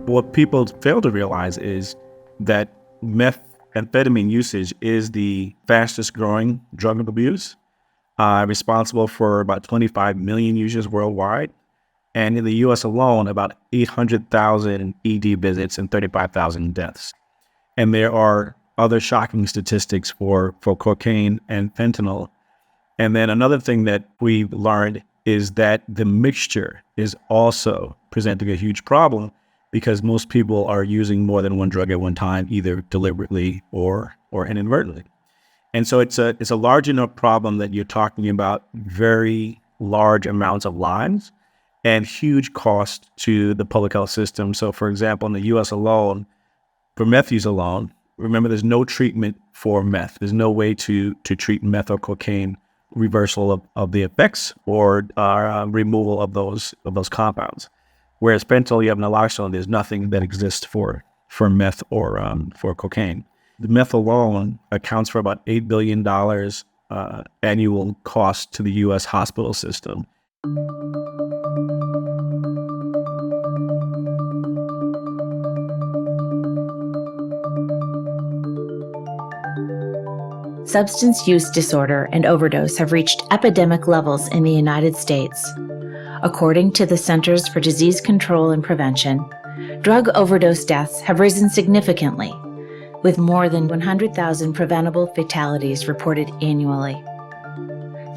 What people fail to realize is that methamphetamine usage is the fastest growing drug of abuse, responsible for about 25 million users worldwide. And in the US alone, about 800,000 ED visits and 35,000 deaths. And there are other shocking statistics for cocaine and fentanyl. And then another thing that we've learned is that the mixture is also presenting a huge problem because most people are using more than one drug at one time, either deliberately or inadvertently. And so it's a large enough problem that you're talking about very large amounts of lives and huge cost to the public health system. So for example, in the US alone, for meth use alone, remember there's no treatment for meth. There's no way to treat meth or cocaine reversal of the effects or removal of those compounds. Whereas fentanyl, you have naloxone, there's nothing that exists for meth or for cocaine. The meth alone accounts for about $8 billion annual cost to the US hospital system. Substance use disorder and overdose have reached epidemic levels in the United States. According to the Centers for Disease Control and Prevention, drug overdose deaths have risen significantly, with more than 100,000 preventable fatalities reported annually.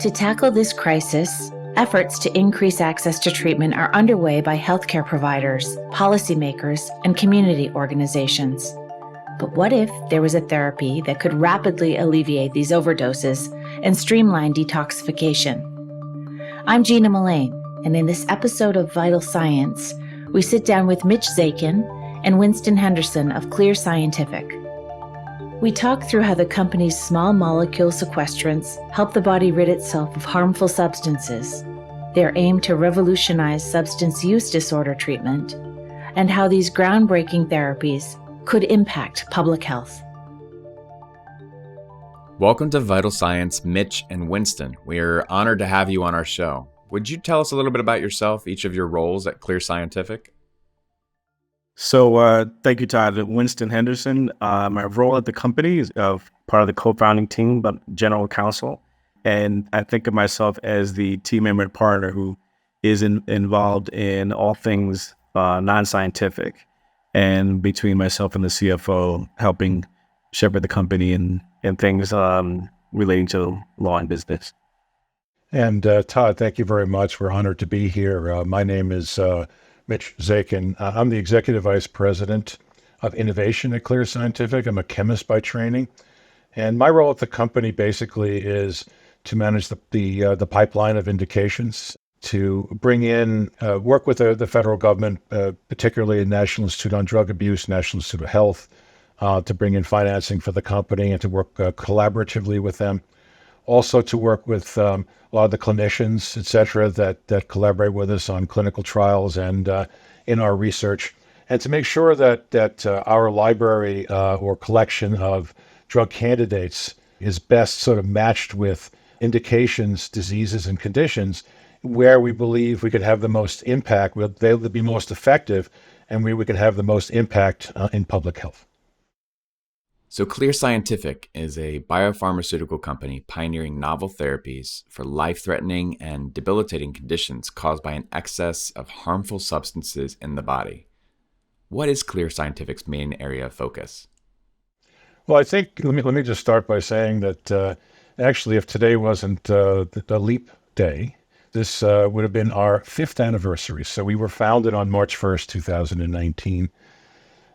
To tackle this crisis, efforts to increase access to treatment are underway by healthcare providers, policymakers, and community organizations. But what if there was a therapy that could rapidly alleviate these overdoses and streamline detoxification? I'm Gina Mullane, and in this episode of Vital Science, we sit down with Mitch Zakin and Winston Henderson of Clear Scientific. We talk through how the company's small molecule sequestrants help the body rid itself of harmful substances, their aim to revolutionize substance use disorder treatment, and how these groundbreaking therapies could impact public health. Welcome to Vital Science, Mitch and Winston. We're honored to have you on our show. Would you tell us a little bit about yourself, each of your roles at Clear Scientific? So thank you, Todd. Winston Henderson. My role at the company is part of the co-founding team, but general counsel. And I think of myself as the team member and partner who is involved in all things non-scientific. And between myself and the CFO, helping shepherd the company and things relating to law and business. And Todd, thank you very much. We're honored to be here. My name is Mitch Zakin. I'm the Executive Vice President of Innovation at Clear Scientific. I'm a chemist by training. And my role at the company basically is to manage the pipeline of indications, to bring in, work with the federal government, particularly the National Institute on Drug Abuse, National Institute of Health, to bring in financing for the company and to work collaboratively with them. Also to work with a lot of the clinicians, et cetera, that collaborate with us on clinical trials and in our research, and to make sure that our library or collection of drug candidates is best sort of matched with indications, diseases, and conditions where we believe we could have the most impact, they would be most effective, and where we could have the most impact in public health. So Clear Scientific is a biopharmaceutical company pioneering novel therapies for life-threatening and debilitating conditions caused by an excess of harmful substances in the body. What is Clear Scientific's main area of focus? Well, I think, let me just start by saying that actually, if today wasn't the leap day, this would have been our 5th anniversary. So we were founded on March 1st, 2019.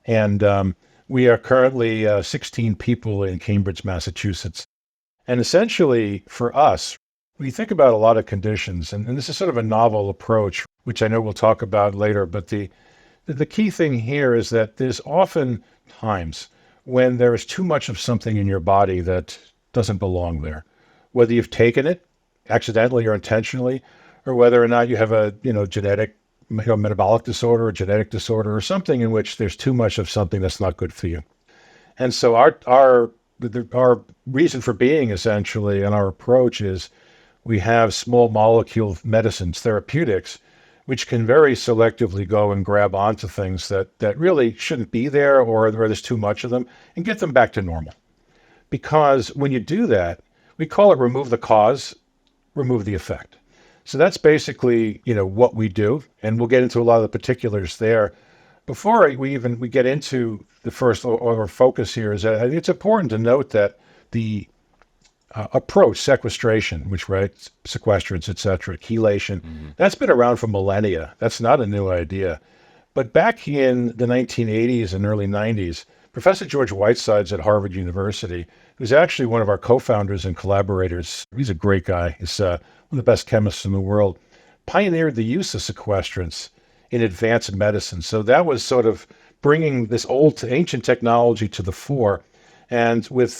And we are currently 16 people in Cambridge, Massachusetts. And essentially, for us, we think about a lot of conditions, and this is sort of a novel approach, which I know we'll talk about later. But the key thing here is that there's often times when there is too much of something in your body that doesn't belong there, whether you've taken it accidentally or intentionally, or whether or not you have a genetic metabolic disorder or genetic disorder or something in which there's too much of something that's not good for you. And so our reason for being essentially and our approach is we have small molecule medicines, therapeutics, which can very selectively go and grab onto things that really shouldn't be there, or there's too much of them, and get them back to normal. Because when you do that, we call it remove the cause, remove the effect. So that's basically, what we do, and we'll get into a lot of the particulars there. Before we get into the first or focus here, is that I think it's important to note that the approach, sequestration, which sequestrants, etc., chelation, that's been around for millennia. That's not a new idea. But back in the 1980s and early 90s, Professor George Whitesides at Harvard University, who's actually one of our co-founders and collaborators, he's a great guy. He's one of the best chemists in the world, pioneered the use of sequestrants in advanced medicine. So that was sort of bringing this ancient technology to the fore. And with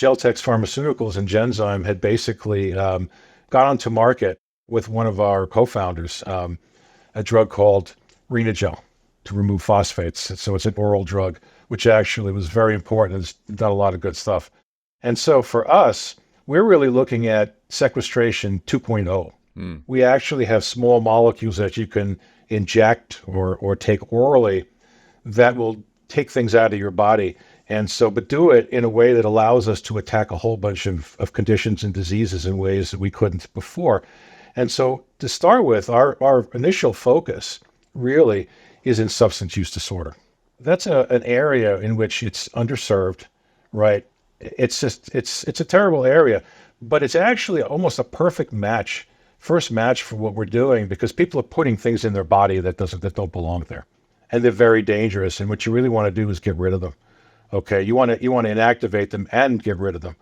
Geltex Pharmaceuticals and Genzyme had basically got onto market with one of our co-founders, a drug called Renagel to remove phosphates. So it's an oral drug, which actually was very important. It's done a lot of good stuff. And so for us, we're really looking at sequestration 2.0. We actually have small molecules that you can inject or take orally that will take things out of your body. And so, but do it in a way that allows us to attack a whole bunch of conditions and diseases in ways that we couldn't before. And so to start with, our initial focus really is in substance use disorder. That's an area in which it's underserved, right? It's a terrible area, but it's actually almost a perfect first match for what we're doing, because people are putting things in their body that don't belong there. And they're very dangerous. And what you really want to do is get rid of them. Okay, you want to inactivate them and get rid of them.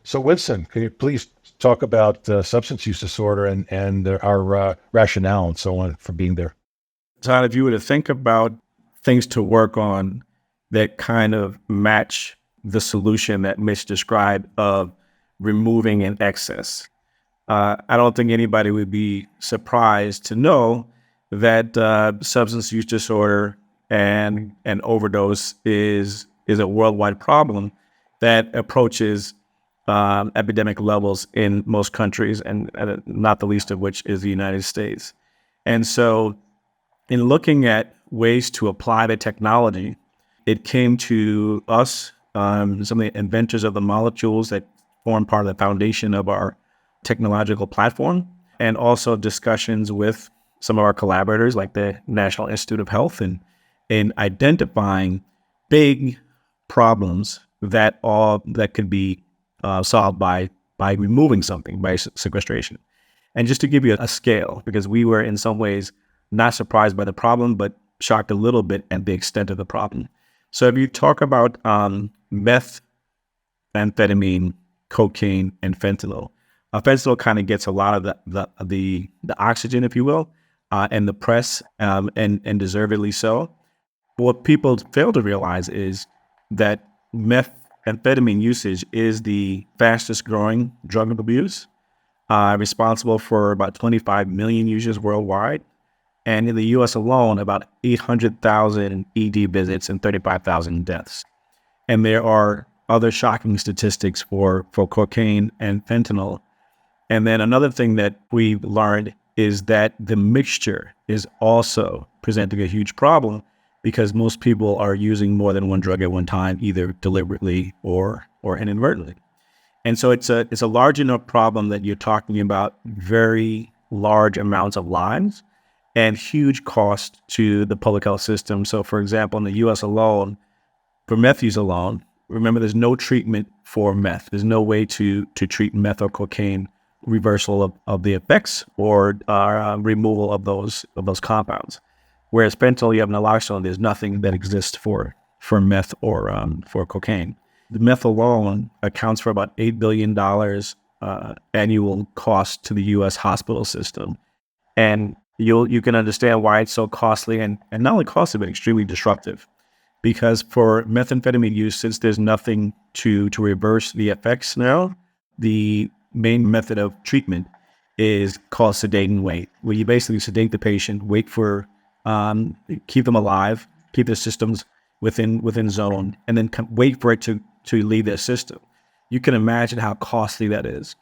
So Winston, can you please talk about substance use disorder and our rationale and so on for being there? Todd, if you were to think about things to work on that kind of match the solution that Mitch described of removing an excess, I don't think anybody would be surprised to know that substance use disorder and overdose is a worldwide problem that approaches epidemic levels in most countries, and not the least of which is the United States. And so in looking at ways to apply the technology, it came to us, some of the inventors of the molecules that form part of the foundation of our technological platform, and also discussions with some of our collaborators like the National Institute of Health in identifying big problems that could be solved by removing something, by sequestration. And just to give you a scale, because we were in some ways not surprised by the problem, but shocked a little bit at the extent of the problem. So if you talk about meth, amphetamine, cocaine, and fentanyl, fentanyl kind of gets a lot of the oxygen, if you will, and the press, and deservedly so. But what people fail to realize is that methamphetamine usage is the fastest growing drug of abuse, responsible for about 25 million users worldwide. And in the US alone, about 800,000 ED visits and 35,000 deaths. And there are other shocking statistics for cocaine and fentanyl. And then another thing that we learned is that the mixture is also presenting a huge problem, because most people are using more than one drug at one time, either deliberately or inadvertently. And so it's a large enough problem that you're talking about very large amounts of lives and huge cost to the public health system. So for example, in the US alone, for meth use alone, remember there's no treatment for meth. There's no way to treat meth or cocaine reversal of the effects or removal of those compounds. Whereas fentanyl, you have naloxone, there's nothing that exists for meth or for cocaine. The meth alone accounts for about $8 billion annual cost to the U.S. hospital system. And you can understand why it's so costly and not only costly, but extremely disruptive. Because for methamphetamine use, since there's nothing to reverse the effects now, the main method of treatment is called sedate and wait, where you basically sedate the patient, wait for, keep them alive, keep their systems within zone, and then wait for it to leave their system. You can imagine how costly that is.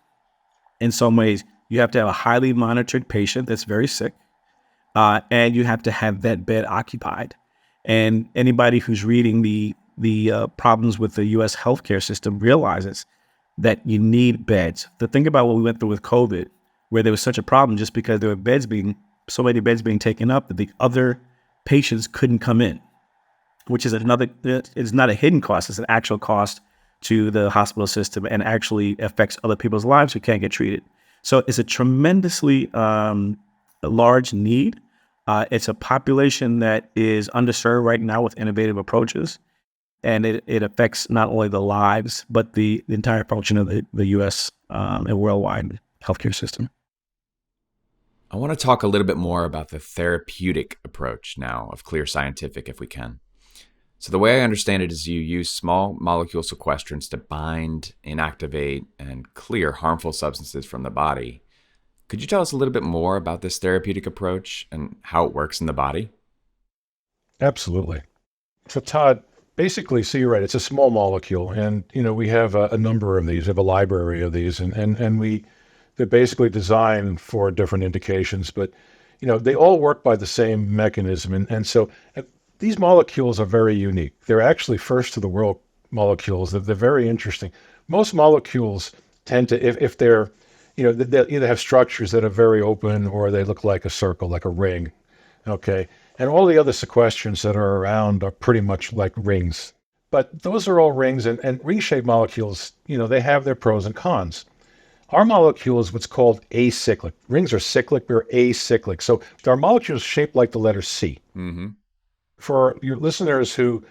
In some ways, you have to have a highly monitored patient that's very sick. and you have to have that bed occupied. And anybody who's reading the problems with the U.S. healthcare system realizes that you need beds. To think about what we went through with COVID, where there was such a problem just because there were so many beds being taken up that the other patients couldn't come in, which is it's not a hidden cost, it's an actual cost to the hospital system and actually affects other people's lives who can't get treated. So it's a tremendously large need. It's a population that is underserved right now with innovative approaches. And it affects not only the lives, but the entire function of the U.S. And worldwide healthcare system. I want to talk a little bit more about the therapeutic approach now of Clear Scientific, if we can. So the way I understand it is you use small molecule sequestrants to bind, inactivate, and clear harmful substances from the body. Could you tell us a little bit more about this therapeutic approach and how it works in the body? Absolutely. So Todd, basically, so you're right, it's a small molecule. And, we have a number of these, we have a library of these, and they're basically designed for different indications, but, they all work by the same mechanism. And so these molecules are very unique. They're actually first to the world molecules. They're very interesting. Most molecules tend to, if they're, they either have structures that are very open or they look like a circle, like a ring. Okay. And all the other sequestrants that are around are pretty much like rings. But those are all rings, and ring-shaped molecules, they have their pros and cons. Our molecule is what's called acyclic. Rings are cyclic, we're acyclic. So our molecule is shaped like the letter C. Mm-hmm. For your listeners who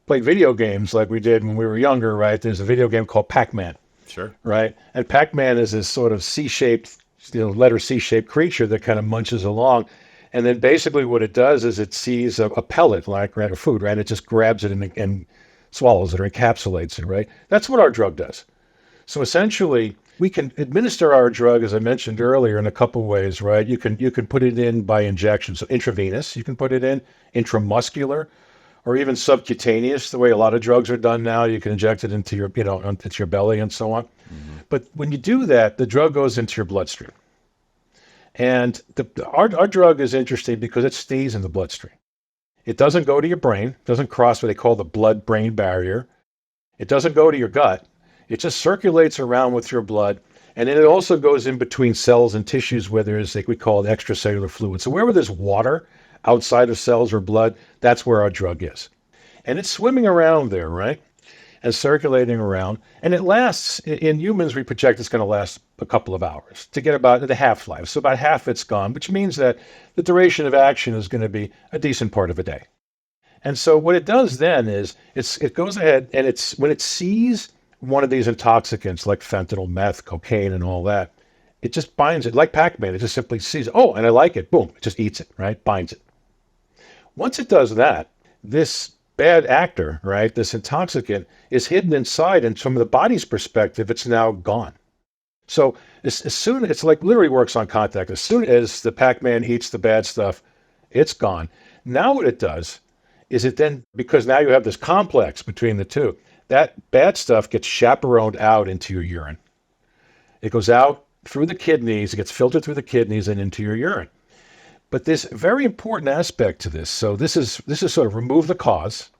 played video games like we did when we were younger, right, there's a video game called Pac-Man. Sure. Right? And Pac-Man is this sort of C-shaped, letter C-shaped creature that kind of munches along. And then basically what it does is it sees a pellet, like a food, right? It just grabs it and swallows it or encapsulates it, right? That's what our drug does. So essentially, we can administer our drug, as I mentioned earlier, in a couple ways, right? You can put it in by injection, so intravenous. You can put it in intramuscular, or even subcutaneous. The way a lot of drugs are done now, you can inject it into your, into your belly and so on. Mm-hmm. But when you do that, the drug goes into your bloodstream. And our drug is interesting because it stays in the bloodstream. It doesn't go to your brain, doesn't cross what they call the blood-brain barrier. It doesn't go to your gut. It just circulates around with your blood. And then it also goes in between cells and tissues where there's, like we call it, extracellular fluid. So wherever there's water outside of cells or blood, that's where our drug is. And it's swimming around there, right? And circulating around. And it lasts, in humans, we project it's going to last a couple of hours to get about the half-life. So about half it's gone, which means that the duration of action is going to be a decent part of a day. And so what it does then is it goes ahead and when it sees one of these intoxicants like fentanyl, meth, cocaine, and all that, it just binds it like Pac-Man. It just simply sees, oh, and I like it. Boom, it just eats it, right? Binds it. Once it does that, this bad actor, right, this intoxicant is hidden inside, and from the body's perspective, it's now gone. So as soon, it's like literally works on contact. As soon as the Pac-Man eats the bad stuff, it's gone. Now what it does is it then, because now you have this complex between the two, that bad stuff gets chaperoned out into your urine. It goes out through the kidneys, it gets filtered through the kidneys and into your urine. But there's a very important aspect to this. So this is sort of remove the cause,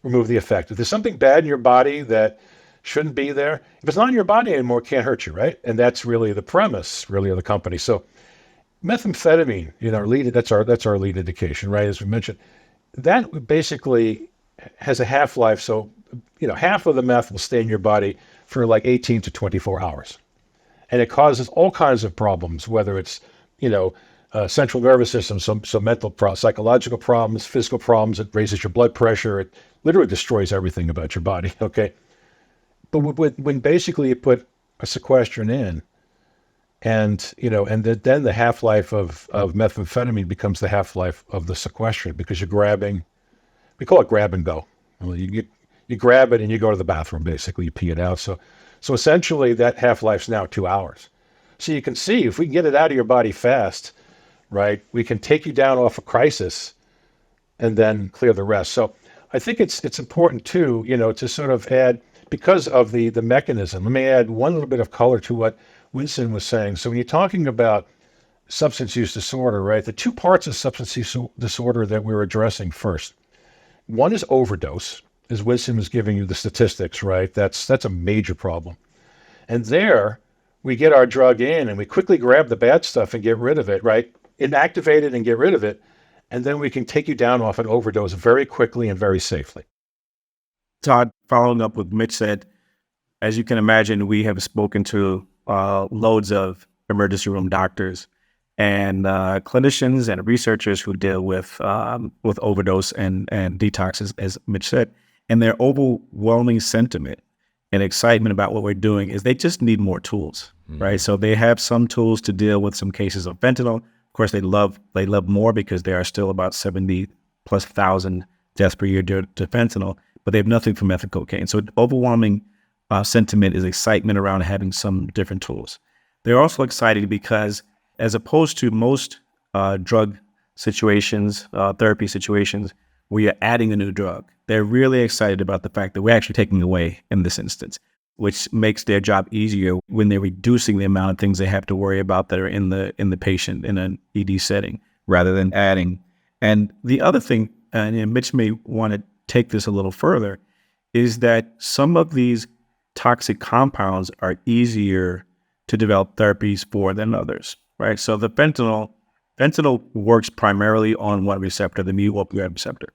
remove the effect. If there's something bad in your body that shouldn't be there, if it's not in your body anymore, it can't hurt you, right? And that's really the premise, really, of the company. So methamphetamine, that's our lead indication, right? As we mentioned, that basically has a half-life. So, half of the meth will stay in your body for like 18 to 24 hours. And it causes all kinds of problems, whether it's, central nervous system, so mental psychological problems, physical problems. It raises your blood pressure. It literally destroys everything about your body, okay? But when basically you put a sequestrant in, and then the half-life of methamphetamine becomes the half-life of the sequestrant, because you're grabbing, we call it grab and go. You grab it and you go to the bathroom, basically, you pee it out. So essentially that half-life's now 2 hours. So you can see, if we can get it out of your body fast, right, we can take you down off a crisis and then clear the rest. So I think it's important too, to sort of add, because of the mechanism, let me add one little bit of color to what Winston was saying. So when you're talking about substance use disorder, right? The two parts of substance use disorder that we're addressing first. One is overdose, as Winston was giving you the statistics, right? That's a major problem. And there, we get our drug in and we quickly grab the bad stuff and get rid of it, right? Inactivate it and get rid of it. And then we can take you down off an overdose very quickly and very safely. Todd, following up what Mitch said, as you can imagine, we have spoken to loads of emergency room doctors and clinicians and researchers who deal with overdose and detox, as Mitch said. And their overwhelming sentiment and excitement about what we're doing is they just need more tools, right? So they have some tools to deal with some cases of fentanyl. Of course, they love more because there are still about 70,000+ deaths per year due to fentanyl, but they have nothing for meth and cocaine. So overwhelming sentiment is excitement around having some different tools. They're also excited because as opposed to most drug situations, therapy situations, where you're adding a new drug, they're really excited about the fact that we're actually taking away in this instance, which makes their job easier when they're reducing the amount of things they have to worry about that are in the patient in an ED setting rather than adding. And the other thing, and Mitch may want to take this a little further, is that some of these toxic compounds are easier to develop therapies for than others, right? So the fentanyl works primarily on one receptor, the mu opioid receptor.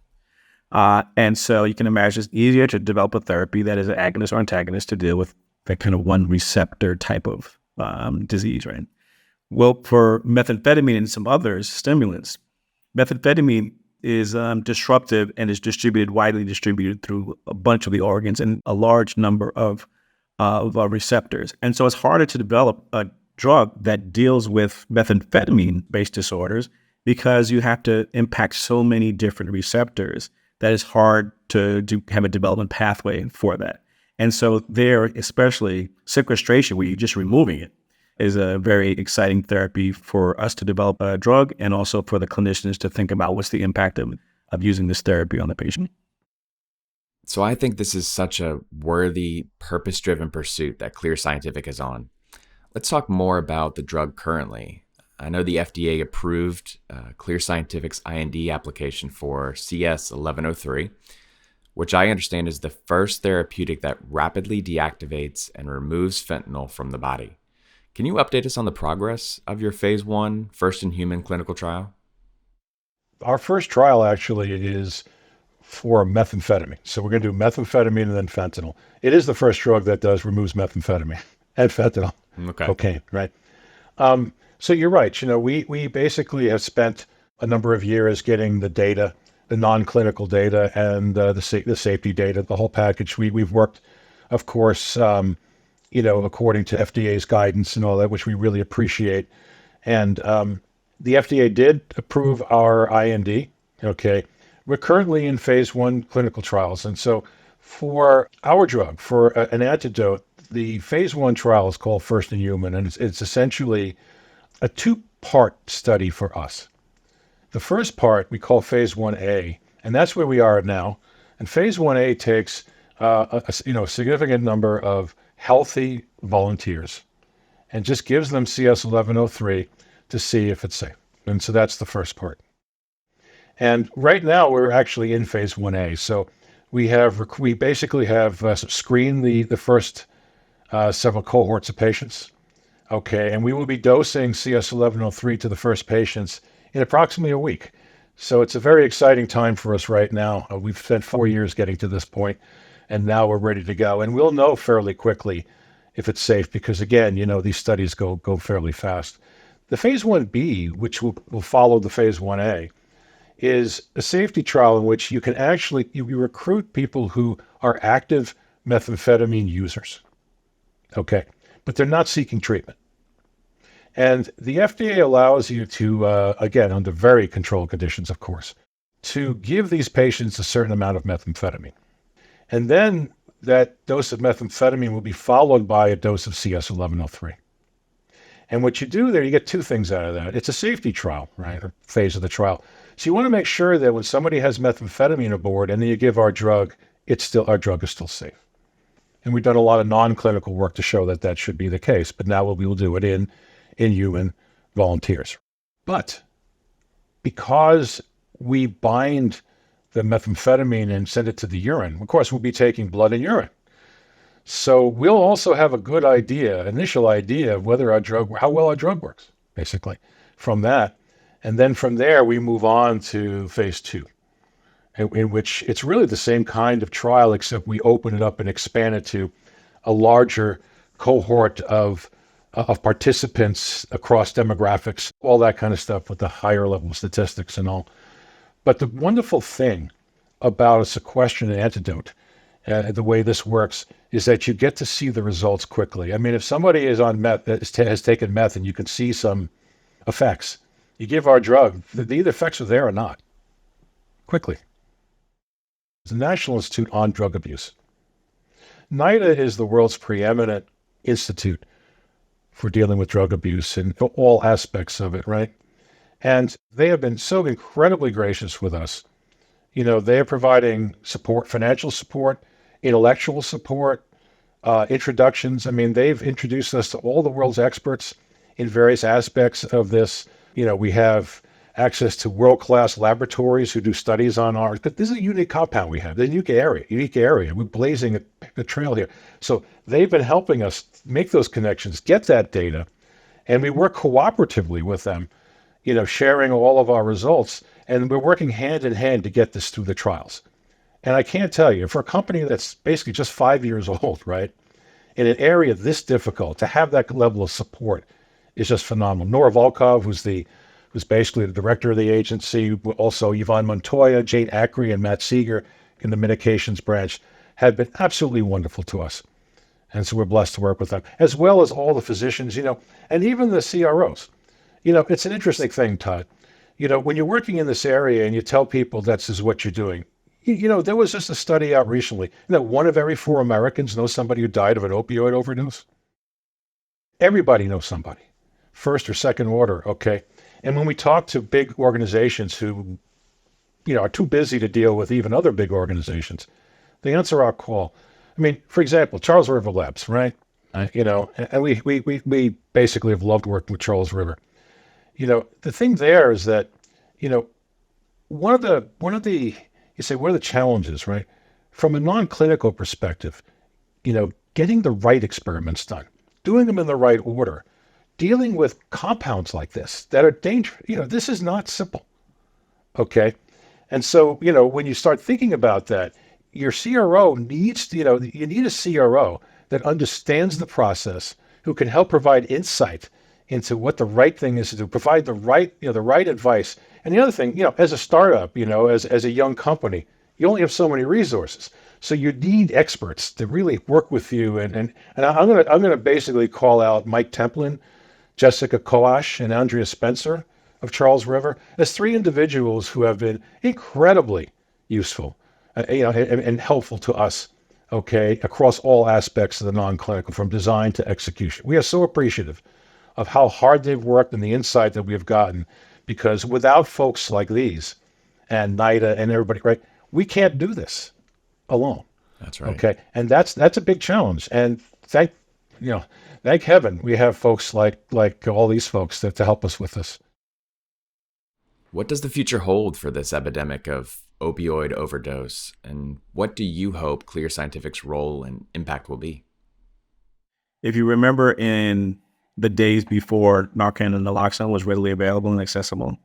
And so you can imagine it's easier to develop a therapy that is an agonist or antagonist to deal with that kind of one receptor type of disease, right? Well, for methamphetamine and some others, stimulants, methamphetamine is disruptive and is widely distributed through a bunch of the organs and a large number of receptors. And so it's harder to develop a drug that deals with methamphetamine-based disorders because you have to impact so many different receptors that it's hard to have a development pathway for that. And so there, especially sequestration, where you're just removing it, is a very exciting therapy for us to develop a drug and also for the clinicians to think about what's the impact of using this therapy on the patient. So I think this is such a worthy, purpose-driven pursuit that Clear Scientific is on. Let's talk more about the drug currently. I know the FDA approved Clear Scientific's IND application for CS1103, which I understand is the first therapeutic that rapidly deactivates and removes fentanyl from the body. Can you update us on the progress of your phase 1 first-in-human clinical trial? Our first trial actually is for methamphetamine. So we're going to do methamphetamine and then fentanyl. It is the first drug that removes methamphetamine and fentanyl, cocaine, right? So you're right. We basically have spent a number of years getting the data, the non-clinical data, and the safety data, the whole package. We've worked, of course, according to FDA's guidance and all that, which we really appreciate. And the FDA did approve our IND. Okay, we're currently in phase 1 clinical trials, and so for our drug, for an antidote, the phase 1 trial is called First in Human, and it's essentially a 2-part study for us. The first part we call phase 1A, and that's where we are now. And phase 1A takes a significant number of healthy volunteers and just gives them CS1103 to see if it's safe. And so that's the first part. And right now we're actually in phase 1A. So we basically have screened the first several cohorts of patients. Okay, and we will be dosing CS1103 to the first patients in approximately a week. So it's a very exciting time for us right now. We've spent 4 years getting to this point, and now we're ready to go. And we'll know fairly quickly if it's safe because, again, these studies go fairly fast. The phase 1B, which will follow the phase 1A, is a safety trial in which you can actually you recruit people who are active methamphetamine users. Okay, but they're not seeking treatment. And the FDA allows you to, again, under very controlled conditions, of course, to give these patients a certain amount of methamphetamine. And then that dose of methamphetamine will be followed by a dose of CS1103. And what you do there, you get 2 things out of that. It's a safety trial, right, or phase of the trial. So you want to make sure that when somebody has methamphetamine aboard and then you give our drug, our drug is still safe. And we've done a lot of non-clinical work to show that should be the case, but now we will do it in human volunteers. But because we bind the methamphetamine and send it to the urine, of course, we'll be taking blood and urine. So we'll also have a good idea, initial idea of whether how well our drug works, basically, from that. And then from there, we move on to phase 2, in which it's really the same kind of trial, except we open it up and expand it to a larger cohort of participants across demographics, all that kind of stuff with the higher level statistics and all. But the wonderful thing about a sequestration and antidote, the way this works, is that you get to see the results quickly. I mean, if somebody is on meth, has taken meth, and you can see some effects, you give our drug, the effects are there or not, quickly. The National Institute on Drug Abuse. NIDA is the world's preeminent institute for dealing with drug abuse in all aspects of it, right? And they have been so incredibly gracious with us. You know, they are providing support, financial support, intellectual support, introductions. I mean, they've introduced us to all the world's experts in various aspects of this. You know, we have access to world-class laboratories who do studies on ours. But this is a unique compound we have, a unique area. We're blazing a trail here. So they've been helping us make those connections, get that data, and we work cooperatively with them, you know, sharing all of our results. And we're working hand in hand to get this through the trials. And I can't tell you, for a company that's basically just 5 years old, right, in an area this difficult, to have that level of support is just phenomenal. Nora Volkov, who's basically the director of the agency, also Yvonne Montoya, Jane Acri, and Matt Seeger in the medications branch, have been absolutely wonderful to us. And so we're blessed to work with them, as well as all the physicians, you know, and even the CROs. You know, it's an interesting thing, Todd. You know, when you're working in this area and you tell people this is what you're doing, you know, there was just a study out recently that 1 of every 4 Americans knows somebody who died of an opioid overdose. Everybody knows somebody, first or second order, okay? And when we talk to big organizations who, you know, are too busy to deal with even other big organizations, they answer our call. I mean, for example, Charles River Labs, right? You know, and we basically have loved working with Charles River. You know, the thing there is that, you know, one of the you say, what are the challenges, right? From a non-clinical perspective, you know, getting the right experiments done, doing them in the right order, dealing with compounds like this that are dangerous. You know, this is not simple. Okay. And so, you know, when you start thinking about that, your CRO needs to, you need a CRO that understands the process, who can help provide insight into what the right thing is to do, provide the right advice. And the other thing, you know, as a startup, you know, as a young company, you only have so many resources. So you need experts to really work with you. And I'm gonna basically call out Mike Templin, Jessica Koash, and Andrea Spencer of Charles River as 3 individuals who have been incredibly useful, you know, and helpful to us, okay, across all aspects of the non-clinical, from design to execution. We are so appreciative of how hard they've worked and the insight that we've gotten, because without folks like these and NIDA and everybody, right, we can't do this alone. That's right. Okay, and that's a big challenge. And thank heaven we have folks like all these folks to help us with this. What does the future hold for this epidemic of opioid overdose, and what do you hope Clear Scientific's role and impact will be? If you remember, in the days before Narcan and naloxone was readily available and accessible,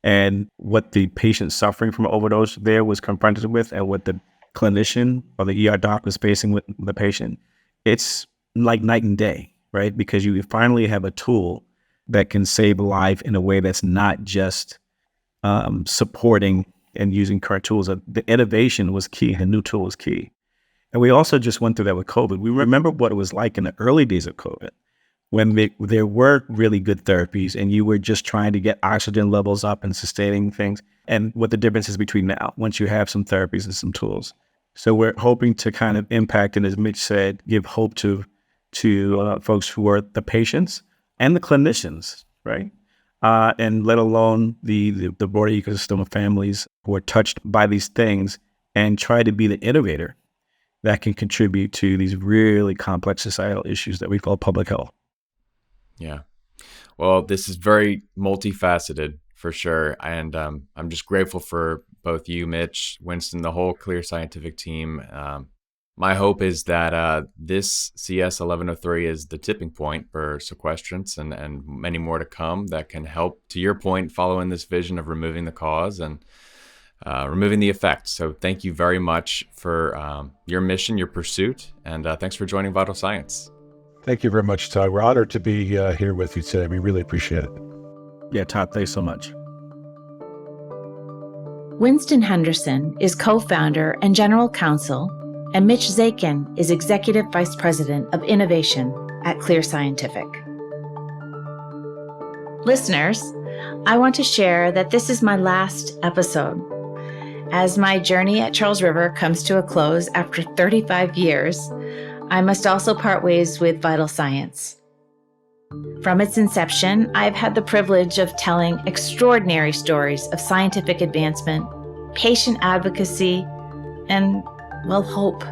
and what the patient suffering from overdose there was confronted with, and what the clinician or the ER doc was facing with the patient, it's like night and day, right? Because you finally have a tool that can save a life in a way that's not just supporting and using current tools. The innovation was key. The new tool was key. And we also just went through that with COVID. We remember what it was like in the early days of COVID, when there were really good therapies and you were just trying to get oxygen levels up and sustaining things, and what the difference is between now, once you have some therapies and some tools. So we're hoping to kind of impact, and as Mitch said, give hope to folks who are the patients and the clinicians, right? And let alone the broader ecosystem of families who are touched by these things, and try to be the innovator that can contribute to these really complex societal issues that we call public health. Yeah. Well, this is very multifaceted for sure. And I'm just grateful for both you, Mitch, Winston, the whole Clear Scientific team. My hope is that this CS 1103 is the tipping point for sequestrants and many more to come that can help, to your point, follow in this vision of removing the cause and removing the effect. So thank you very much for your mission, your pursuit, and thanks for joining Vital Science. Thank you very much, Todd. We're honored to be here with you today. We really appreciate it. Yeah, Todd, thanks so much. Winston Henderson is co-founder and general counsel, and Mitch Zakin is executive vice president of innovation at Clear Scientific. Listeners, I want to share that this is my last episode. As my journey at Charles River comes to a close after 35 years, I must also part ways with Vital Science. From its inception, I've had the privilege of telling extraordinary stories of scientific advancement, patient advocacy, and, well, hope.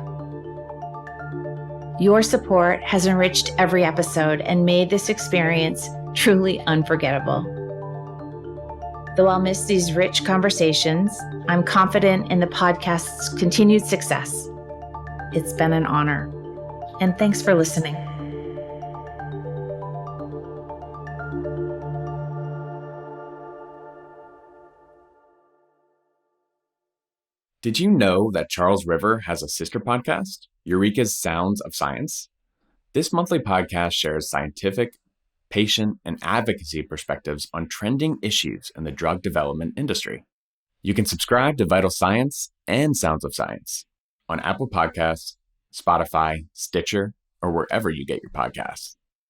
Your support has enriched every episode and made this experience truly unforgettable. Though I'll miss these rich conversations, I'm confident in the podcast's continued success. It's been an honor. And thanks for listening. Did you know that Charles River has a sister podcast, Eureka's Sounds of Science? This monthly podcast shares scientific, patient, and advocacy perspectives on trending issues in the drug development industry. You can subscribe to Vital Science and Sounds of Science on Apple Podcasts, Spotify, Stitcher, or wherever you get your podcasts.